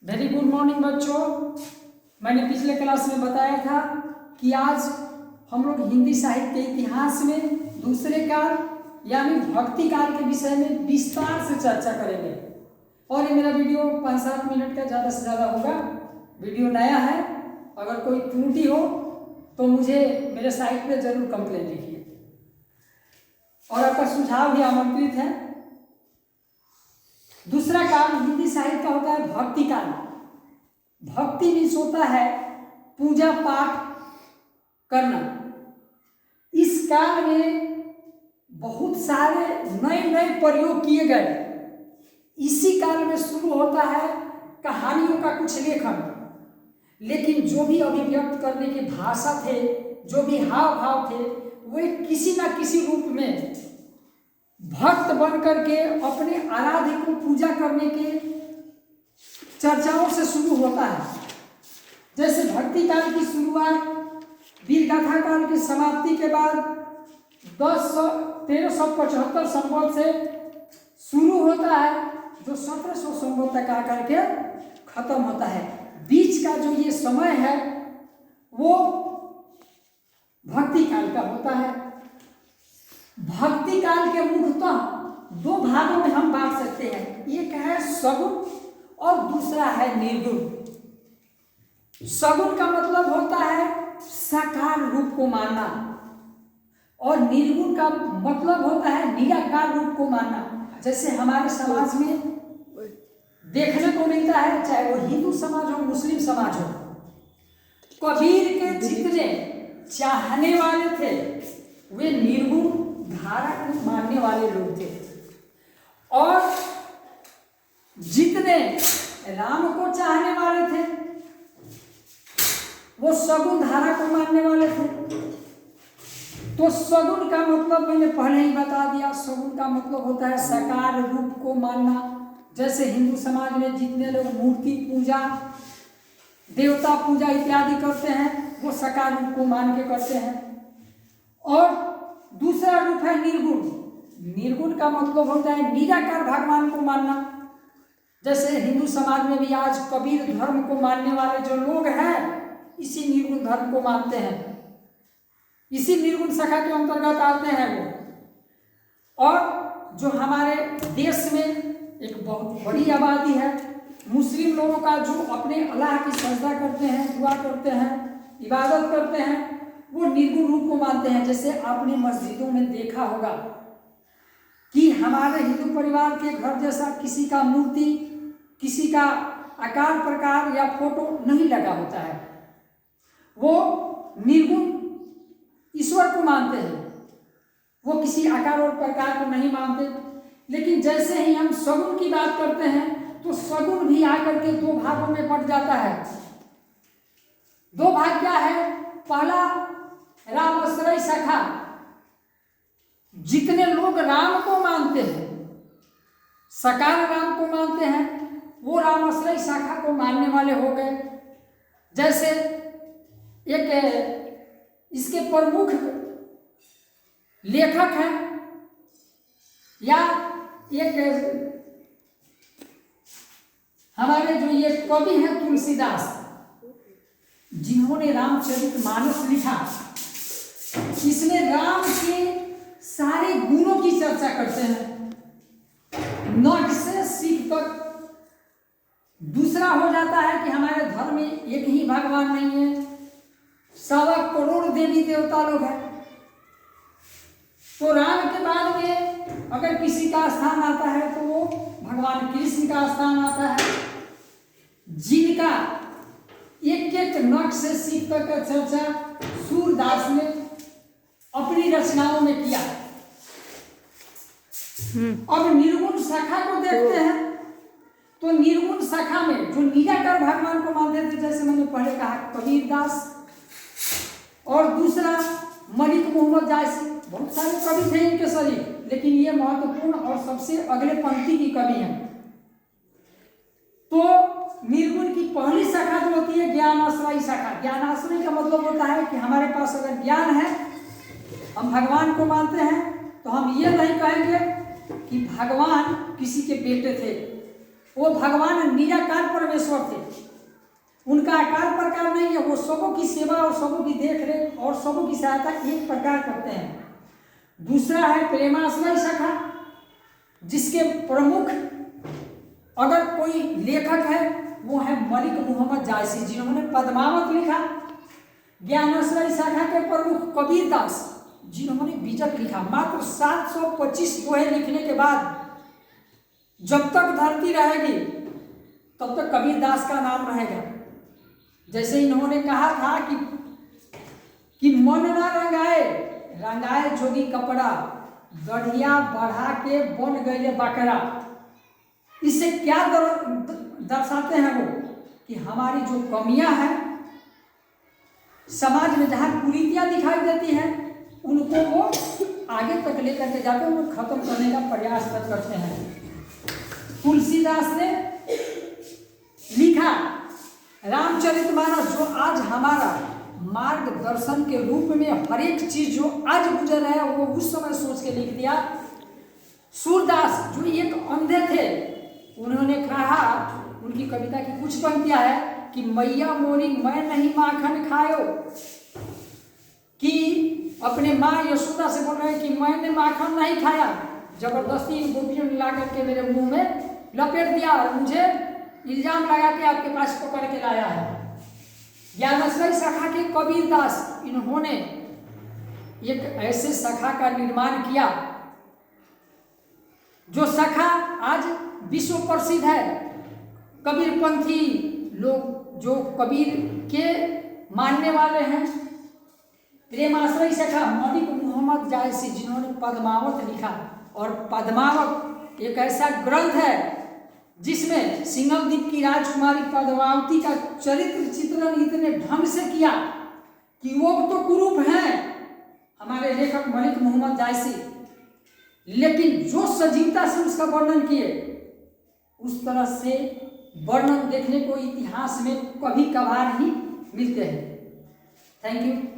Very good morning बच्चों। मैंने पिछले क्लास में बताया था कि आज हम लोग हिंदी साहित्य के इतिहास में दूसरे काल यानी भक्ति काल के विषय में विस्तार से चर्चा करेंगे। और ये मेरा वीडियो 5-7 मिनट का ज़्यादा से ज़्यादा होगा। वीडियो नया है, अगर कोई त्रुटि हो तो मुझे मेरे साइट पे जरूर कंप्लेन लिखिए और आपका सुझाव भी आमंत्रित है। दूसरा काल हिंदी साहित्य का होता है भक्ति काल। भक्ति मीन्स होता है पूजा पाठ करना। इस काल में बहुत सारे नए नए प्रयोग किए गए। इसी काल में शुरू होता है कहानियों का कुछ लेखन, लेकिन जो भी अभिव्यक्त करने की भाषा थे, जो भी हाव भाव थे, वे किसी न किसी रूप में भक्त बन करके अपने आराध्य को पूजा करने के चर्चाओं से शुरू होता है। जैसे भक्ति काल की शुरुआत वीर गाथा काल की समाप्ति के बाद 1375 संवत से शुरू होता है, जो 1700 संवत तक आकर के खत्म होता है। बीच का जो ये समय है वो भक्ति काल का होता है। भक्ति काल के मुख्यतः दो भागों में हम बांट सकते हैं, एक है सगुण और दूसरा है निर्गुण। सगुण का मतलब होता है साकार रूप को मानना और निर्गुण का मतलब होता है निराकार रूप को मानना। जैसे हमारे समाज में देखने को मिलता है, चाहे वो हिंदू समाज हो मुस्लिम समाज हो, कबीर के जितने चाहने वाले थे वे निर्गुण धारा को मानने वाले लोग थे, और जितने राम को चाहने वाले थे वो सगुण धारा को मानने वाले थे। तो सगुण का मतलब मैंने पहले ही बता दिया। सगुण का मतलब होता है साकार रूप को मानना। जैसे हिंदू समाज में जितने लोग मूर्ति पूजा, देवता पूजा इत्यादि करते हैं वो साकार रूप को मान के करते हैं। और दूसरा रूप है निर्गुण। निर्गुण का मतलब होता है निराकार भगवान को मानना। जैसे हिंदू समाज में भी आज कबीर धर्म को मानने वाले जो लोग हैं इसी निर्गुण धर्म को मानते हैं, इसी निर्गुण शाखा के अंतर्गत आते हैं वो। और जो हमारे देश में एक बहुत बड़ी आबादी है मुस्लिम लोगों का, जो अपने अल्लाह की सजदा करते हैं, दुआ करते हैं, इबादत करते हैं, वो निर्गुण रूप को मानते हैं। जैसे आपने मस्जिदों में देखा होगा कि हमारे हिंदू परिवार के घर जैसा किसी का मूर्ति, किसी का आकार प्रकार या फोटो नहीं लगा होता है। वो निर्गुण ईश्वर को मानते हैं, वो किसी आकार और प्रकार को नहीं मानते। लेकिन जैसे ही हम सगुण की बात करते हैं तो सगुण भी आकर के दो भागों में बंट जाता है। दो भाग क्या है? पहला राम आश्रय शाखा। जितने लोग राम को मानते हैं, साकार राम को मानते हैं, वो राम आश्रय शाखा को मानने वाले हो गए। जैसे एक इसके प्रमुख लेखक हैं या एक हमारे जो ये कवि हैं तुलसीदास, जिन्होंने रामचरितमानस लिखा। इसमें राम के सारे गुणों की चर्चा करते हैं, नट से सीख तक। दूसरा हो जाता है कि हमारे धर्म में एक ही भगवान नहीं है, 1.25 करोड़ देवी देवता लोग हैं। तो राम के बाद में अगर किसी का स्थान आता है तो वो भगवान कृष्ण का स्थान आता है, जिनका एक एक नट से सीख तक का चर्चा सूरदास ने अपनी रचनाओं में किया। अब निर्गुण शाखा को देखते हैं तो निर्गुण शाखा में जो निराकार भगवान को मानते थे, जैसे मैंने पहले कहा कबीरदास, और दूसरा मलिक मोहम्मद जायसी। बहुत सारे कवि थे इनके शरीर, लेकिन ये महत्वपूर्ण और सबसे अगले पंक्ति की कवि हैं। तो निर्गुण की पहली शाखा जो होती है ज्ञान आश्रय शाखा। ज्ञान आश्रय का मतलब होता है कि हमारे पास अगर ज्ञान है, हम भगवान को मानते हैं, तो हम ये नहीं कहेंगे कि भगवान किसी के बेटे थे, वो भगवान निराकार परमेश्वर थे, उनका आकार प्रकार नहीं है, वो सबों की सेवा और सबों की देख रेख और सबों की सहायता एक प्रकार करते हैं। दूसरा है प्रेमाश्रय सखा, जिसके प्रमुख अगर कोई लेखक है वो है मलिक मोहम्मद जायसी, जिन्होंने पद्मावत लिखा। ज्ञानाश्रय शाखा के प्रमुख कबीर दास, जिन्होंने बीजक लिखा। मात्र 725 दोहे लिखने के बाद जब तक धरती रहेगी तब तक कबीर दास का नाम रहेगा। जैसे इन्होंने कहा था कि मन ना रंगाए, रंगाए जोगी कपड़ा, गढ़िया बढ़ा के बन गए बकरा। इससे क्या दर्शाते हैं वो कि हमारी जो कमियां हैं समाज में, जहाँ कुरीतियां दिखाई देती हैं, उनको वो आगे तक लेकर के जाकर उनको खत्म करने का प्रयास करते हैं। तुलसीदास ने लिखा रामचरितमानस, जो आज हमारा मार्गदर्शन के रूप में हर एक चीज जो आज गुजर रहा है वो उस समय सोच के लिख दिया। सूरदास जो एक अंधे थे, उन्होंने कहा, उनकी कविता की कुछ पंक्तियां है कि मैया मोरी मैं नहीं माखन खायो, कि अपने माँ यशोदा से बोल रहे हैं कि मैंने माखन नहीं खाया, जबरदस्ती इन गोपियों ने ला करके मेरे मुंह में लपेट दिया और मुझे इल्जाम लगा के आपके पास पकड़ के लाया है। ज्ञानाश्रय शाखा के कबीर दास, इन्होंने एक ऐसे शाखा का निर्माण किया जो शाखा आज विश्व प्रसिद्ध है। कबीरपंथी लोग जो कबीर के मानने वाले हैं। प्रेमाश्रय शाखा मलिक मोहम्मद जायसी, जिन्होंने पद्मावत लिखा, और पद्मावत एक ऐसा ग्रंथ है जिसमें सिंघलदीप की राजकुमारी पद्मावती का चरित्र चित्रण इतने ढंग से किया कि वो तो कुरूप हैं हमारे लेखक मलिक मोहम्मद जायसी, लेकिन जो सजीवता से उसका वर्णन किए, उस तरह से वर्णन देखने को इतिहास में कभी कभार ही मिलते हैं। Thank you.